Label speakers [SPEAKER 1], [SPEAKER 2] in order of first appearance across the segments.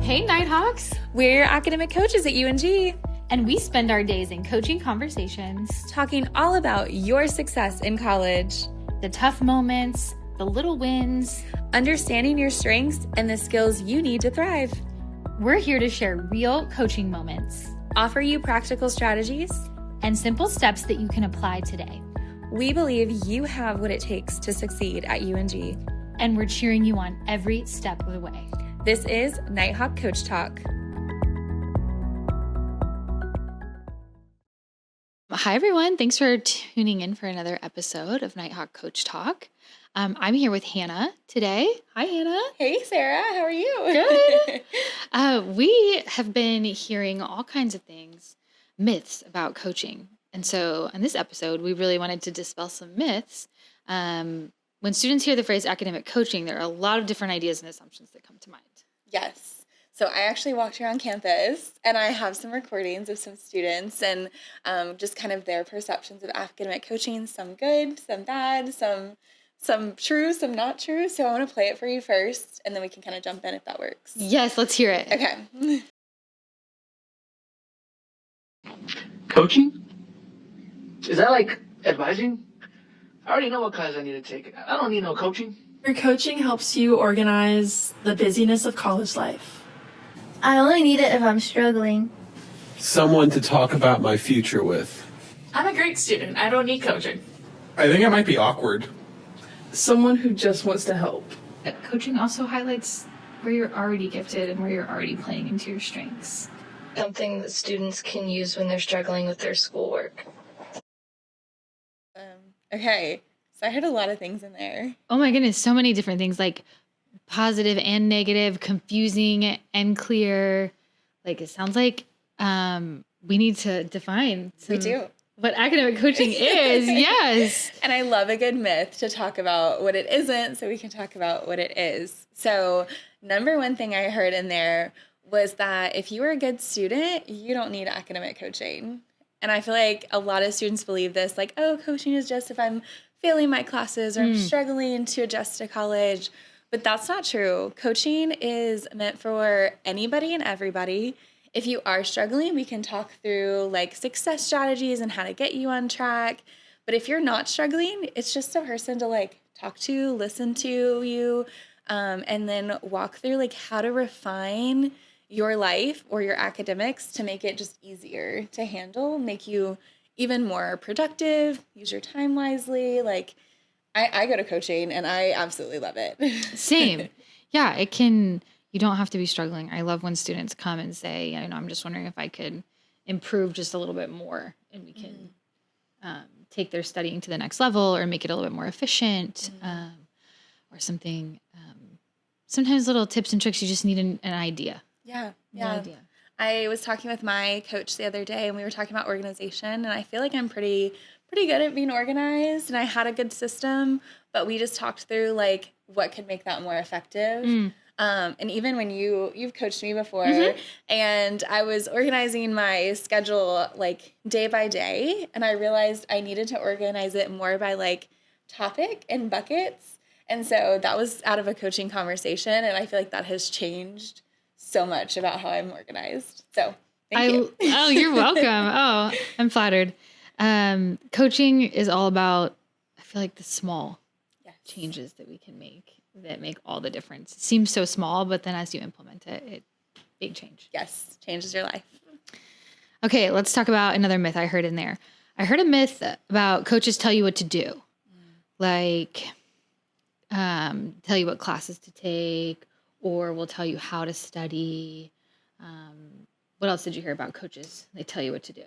[SPEAKER 1] Hey, Nighthawks!
[SPEAKER 2] We're academic coaches at UNG,
[SPEAKER 1] and we spend our days in coaching conversations,
[SPEAKER 2] talking all about your success in college,
[SPEAKER 1] the tough moments, the little wins,
[SPEAKER 2] understanding your strengths and the skills you need to thrive.
[SPEAKER 1] We're here to share real coaching moments,
[SPEAKER 2] offer you practical strategies,
[SPEAKER 1] and simple steps that you can apply today.
[SPEAKER 2] We believe you have what it takes to succeed at UNG,
[SPEAKER 1] and we're cheering you on every step of the way.
[SPEAKER 2] This is Nighthawk Coach Talk.
[SPEAKER 1] Hi, everyone. Thanks for tuning in for another episode of Nighthawk Coach Talk. I'm here with Hannah today. Hi, Hannah.
[SPEAKER 2] Hey, Sarah. How are you?
[SPEAKER 1] Good. We have been hearing all kinds of things, myths about coaching. And so in this episode, we really wanted to dispel some myths. When students hear the phrase academic coaching, there are a lot of different ideas and assumptions that come to mind.
[SPEAKER 2] Yes. So I actually walked around campus and I have some recordings of some students and just kind of their perceptions of academic coaching, some good, some bad, some true, some not true. So I want to play it for you first and then we can kind of jump in if that works.
[SPEAKER 1] Yes, let's hear it.
[SPEAKER 2] Okay.
[SPEAKER 3] Coaching? Is that like advising? I already know what class I need to take. I don't need no coaching.
[SPEAKER 4] Your coaching helps you organize the busyness of college life.
[SPEAKER 5] I only need it if I'm struggling.
[SPEAKER 6] Someone to talk about my future with.
[SPEAKER 4] I'm a great student. I don't need coaching.
[SPEAKER 6] I think I might be awkward.
[SPEAKER 4] Someone who just wants to help.
[SPEAKER 7] Coaching also highlights where you're already gifted and where you're already playing into your strengths.
[SPEAKER 8] Something that students can use when they're struggling with their schoolwork.
[SPEAKER 2] Okay, so I heard a lot of things in there.
[SPEAKER 1] Oh my goodness, so many different things, like positive and negative, confusing and clear. Like it sounds like we need to define
[SPEAKER 2] We do.
[SPEAKER 1] What academic coaching is. Yes.
[SPEAKER 2] And I love a good myth to talk about what it isn't so we can talk about what it is. So number one thing I heard in there was that if you were a good student, you don't need academic coaching. And I feel like a lot of students believe this, like, oh, coaching is just if I'm failing my classes or I'm struggling to adjust to college. But that's not true. Coaching is meant for anybody and everybody. If you are struggling, we can talk through like success strategies and how to get you on track. But if you're not struggling, it's just a person to like talk to, listen to you, and then walk through like how to refine your life or your academics to make it just easier to handle, make you even more productive, use your time wisely. Like I go to coaching and I absolutely love it.
[SPEAKER 1] Same. Yeah, it can, you don't have to be struggling. I love when students come and say, you know, I'm just wondering if I could improve just a little bit more and we can take their studying to the next level or make it a little bit more efficient or something. Sometimes little tips and tricks, you just need an idea.
[SPEAKER 2] Yeah.
[SPEAKER 1] No idea.
[SPEAKER 2] I was talking with my coach the other day and we were talking about organization and I feel like I'm pretty good at being organized and I had a good system, but we just talked through like what could make that more effective. And even when you've coached me before and I was organizing my schedule like day by day and I realized I needed to organize it more by like topic and buckets. And so that was out of a coaching conversation and I feel like that has changed so much about how I'm organized. So thank you.
[SPEAKER 1] Oh, you're welcome. Oh, I'm flattered. Coaching is all about, I feel like the small changes that we can make that make all the difference. It seems so small, but then as you implement it, big change.
[SPEAKER 2] Yes, changes your life.
[SPEAKER 1] Okay, let's talk about another myth I heard in there. I heard a myth about coaches tell you what to do. Like, tell you what classes to take, or will tell you how to study. What else did you hear about coaches? They tell you what to do.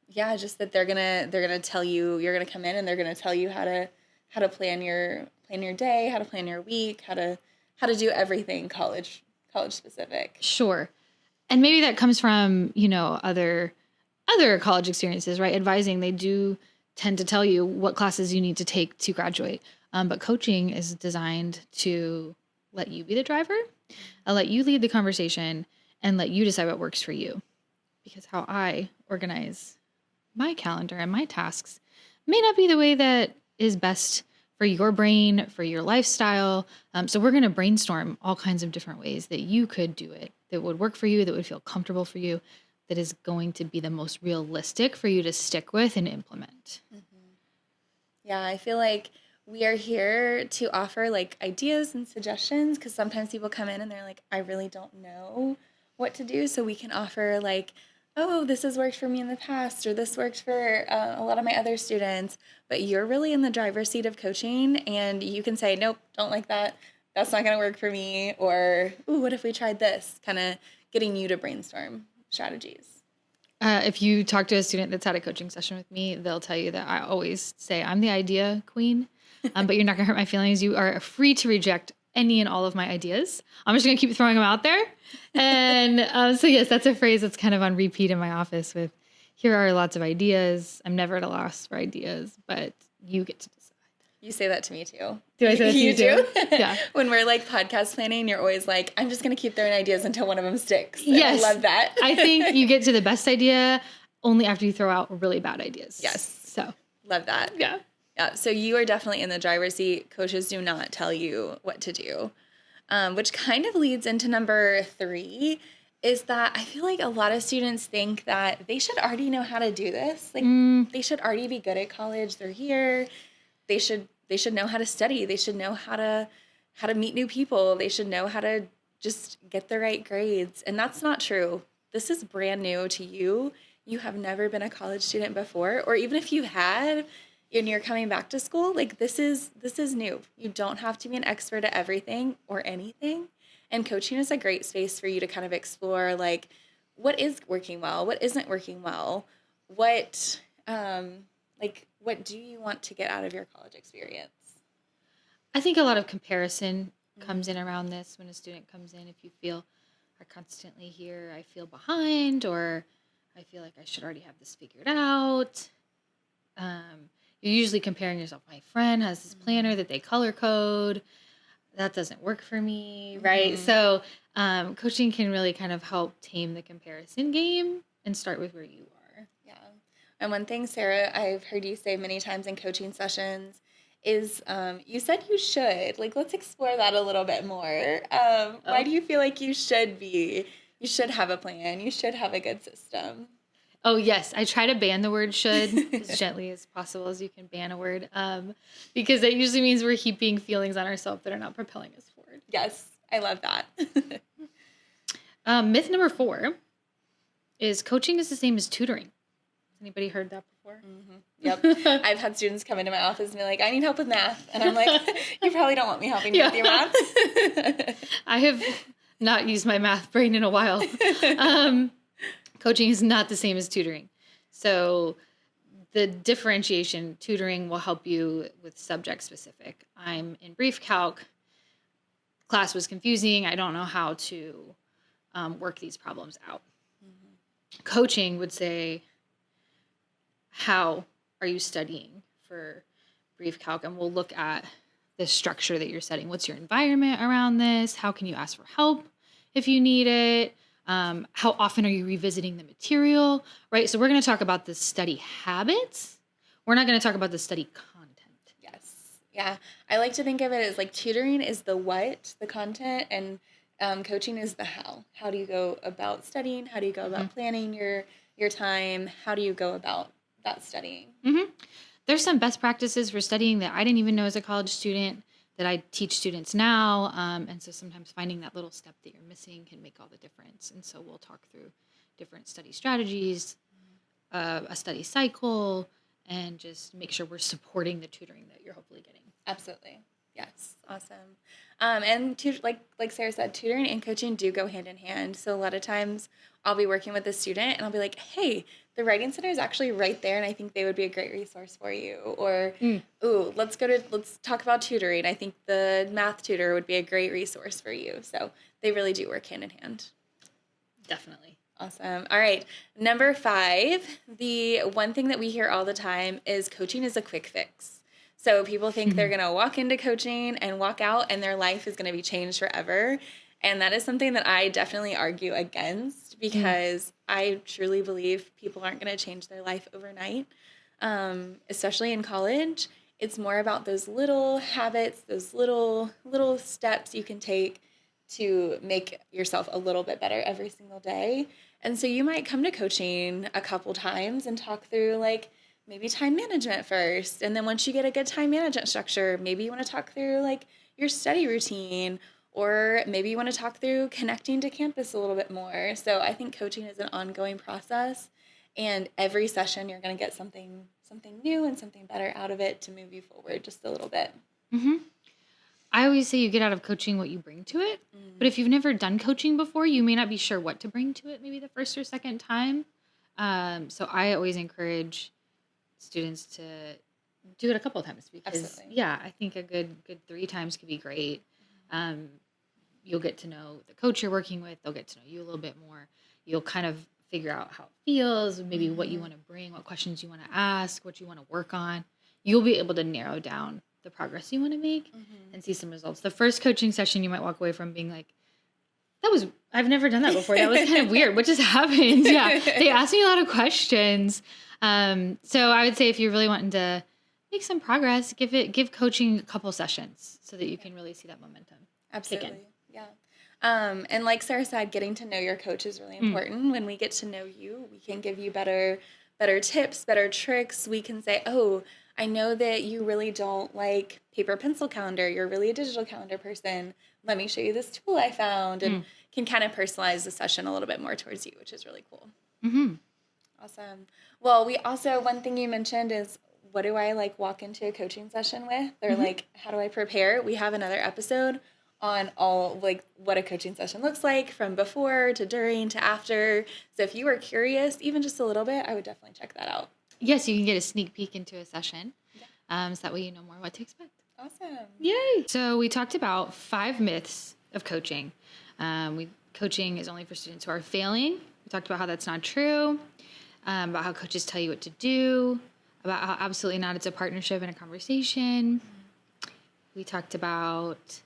[SPEAKER 2] Yeah, just that they're gonna tell you, you're gonna come in and they're gonna tell you how to plan your day, how to plan your week, how to do everything college specific.
[SPEAKER 1] Sure. And maybe that comes from, you know, other college experiences, right? Advising, they do tend to tell you what classes you need to take to graduate. But coaching is designed to let you be the driver, let you lead the conversation, and let you decide what works for you. Because how I organize my calendar and my tasks may not be the way that is best for your brain, for your lifestyle. So we're going to brainstorm all kinds of different ways that you could do it, that would work for you, that would feel comfortable for you, that is going to be the most realistic for you to stick with and implement.
[SPEAKER 2] Yeah, I feel like we are here to offer like ideas and suggestions because sometimes people come in and they're like, I really don't know what to do. So we can offer like, oh, this has worked for me in the past, or this worked for a lot of my other students. But you're really in the driver's seat of coaching, and you can say, nope, don't like that. That's not going to work for me. Or, ooh, what if we tried this? Kind of getting you to brainstorm strategies.
[SPEAKER 1] If you talk to a student that's had a coaching session with me, they'll tell you that I always say I'm the idea queen, but you're not going to hurt my feelings. You are free to reject any and all of my ideas. I'm just going to keep throwing them out there. And so, yes, that's a phrase that's kind of on repeat in my office with, here are lots of ideas. I'm never at a loss for ideas, but you get to decide.
[SPEAKER 2] You say that to me too.
[SPEAKER 1] Do I say that to you
[SPEAKER 2] do?
[SPEAKER 1] too? Yeah.
[SPEAKER 2] When we're like podcast planning, you're always like, I'm just going to keep throwing ideas until one of them sticks. And
[SPEAKER 1] Yes.
[SPEAKER 2] I love that.
[SPEAKER 1] I think you get to the best idea only after you throw out really bad ideas.
[SPEAKER 2] Yes.
[SPEAKER 1] So,
[SPEAKER 2] Love that.
[SPEAKER 1] yeah.
[SPEAKER 2] Yeah. So you are definitely in the driver's seat. Coaches do not tell you what to do, which kind of leads into number 3 is that I feel like a lot of students think that they should already know how to do this. Like they should already be good at college. They're here. They should know how to study. They should know how to meet new people. They should know how to just get the right grades. And that's not true. This is brand new to you. You have never been a college student before, or even if you had and you're coming back to school, like this is new. You don't have to be an expert at everything or anything. And coaching is a great space for you to kind of explore like what is working well, what isn't working well, what do you want to get out of your college experience?
[SPEAKER 1] I think a lot of comparison comes in around this when a student comes in. If you feel are constantly here, I feel behind, or I feel like I should already have this figured out. You're usually comparing yourself. My friend has this planner that they color code. That doesn't work for me, right? So coaching can really kind of help tame the comparison game and start with where you are.
[SPEAKER 2] Yeah. And one thing, Sarah, I've heard you say many times in coaching sessions is you said you should. Like, let's explore that a little bit more. Why do you feel like you should have a plan? You should have a good system.
[SPEAKER 1] Oh, yes. I try to ban the word should as gently as possible as you can ban a word, because that usually means we're heaping feelings on ourselves that are not propelling us forward.
[SPEAKER 2] Yes, I love that.
[SPEAKER 1] Myth number 4 is coaching is the same as tutoring. Has anybody heard that before?
[SPEAKER 2] Yep. I've had students come into my office and be like, I need help with math. And I'm like, you probably don't want me helping you with your math.
[SPEAKER 1] I have not used my math brain in a while. Coaching is not the same as tutoring. So the differentiation, tutoring will help you with subject specific. I'm in brief calc. Class was confusing. I don't know how to work these problems out. Coaching would say, how are you studying for brief calc? And we'll look at the structure that you're setting. What's your environment around this? How can you ask for help if you need it? How often are you revisiting the material, right? So we're going to talk about the study habits. We're not going to talk about the study content.
[SPEAKER 2] Yes. Yeah. I like to think of it as like tutoring is the what, the content, and coaching is the how. How do you go about studying? How do you go about planning your time? How do you go about that studying?
[SPEAKER 1] There's some best practices for studying that I didn't even know as a college student that I teach students now. And so sometimes finding that little step that you're missing can make all the difference. And so we'll talk through different study strategies, a study cycle, and just make sure we're supporting the tutoring that you're hopefully getting.
[SPEAKER 2] Absolutely. Yes. Awesome. And like Sarah said, tutoring and coaching do go hand in hand. So a lot of times I'll be working with a student and I'll be like, hey, the Writing Center is actually right there and I think they would be a great resource for you. Or, ooh, let's talk about tutoring. I think the math tutor would be a great resource for you. So they really do work hand in hand.
[SPEAKER 1] Definitely.
[SPEAKER 2] Awesome. All right. Number 5, the one thing that we hear all the time is coaching is a quick fix. So people think they're going to walk into coaching and walk out and their life is going to be changed forever. And that is something that I definitely argue against because I truly believe people aren't going to change their life overnight, especially in college. It's more about those little habits, those little steps you can take to make yourself a little bit better every single day. And so you might come to coaching a couple times and talk through like maybe time management first. And then once you get a good time management structure, maybe you want to talk through like your study routine, or maybe you want to talk through connecting to campus a little bit more. So I think coaching is an ongoing process, and every session you're going to get something new and something better out of it to move you forward just a little bit.
[SPEAKER 1] Mm-hmm. I always say you get out of coaching what you bring to it. But if you've never done coaching before, you may not be sure what to bring to it maybe the first or second time. So I always encourage students to do it a couple of times because,
[SPEAKER 2] Absolutely.
[SPEAKER 1] yeah, I think a good 3 times could be great. You'll get to know the coach you're working with. They'll get to know you a little bit more. You'll kind of figure out how it feels, maybe what you want to bring, what questions you want to ask, what you want to work on. You'll be able to narrow down the progress you want to make and see some results. The first coaching session, you might walk away from being like, I've never done that before. That was kind of weird. What just happened? Yeah. They asked me a lot of questions. So I would say if you're really wanting to make some progress, give coaching a couple sessions so that you can really see that momentum.
[SPEAKER 2] Absolutely. Yeah. And like Sarah said, getting to know your coach is really important. When we get to know you, we can give you better tips, better tricks. We can say, oh, I know that you really don't like paper pencil calendar. You're really a digital calendar person. Let me show you this tool I found, and can kind of personalize the session a little bit more towards you, which is really cool.
[SPEAKER 1] Mm-hmm.
[SPEAKER 2] Awesome. Well, we also, one thing you mentioned is, what do I like walk into a coaching session with? Or like, how do I prepare? We have another episode on all like what a coaching session looks like from before to during to after. So if you were curious, even just a little bit, I would definitely check that out.
[SPEAKER 1] Yes, you can get a sneak peek into a session. So that way you know more what to expect.
[SPEAKER 2] Awesome.
[SPEAKER 1] Yay! So we talked about 5 myths of coaching. Coaching is only for students who are failing. We talked about how that's not true, about how coaches tell you what to do, about how absolutely not it's a partnership and a conversation. We talked about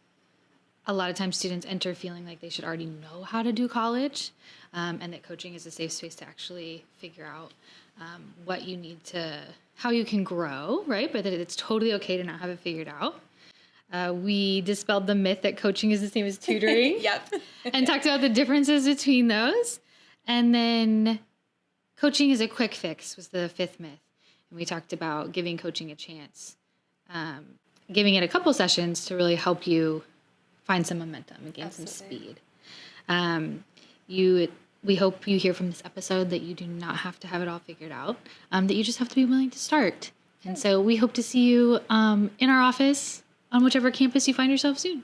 [SPEAKER 1] a lot of times students enter feeling like they should already know how to do college, and that coaching is a safe space to actually figure out what you need to, how you can grow, right? But that it's totally okay to not have it figured out. We dispelled the myth that coaching is the same as tutoring.
[SPEAKER 2] Yep.
[SPEAKER 1] And talked about the differences between those. And then coaching is a quick fix was the 5th myth. And we talked about giving coaching a chance, giving it a couple sessions to really help you find some momentum and gain some speed. We hope you hear from this episode that you do not have to have it all figured out, that you just have to be willing to start. And so we hope to see you in our office on whichever campus you find yourself soon.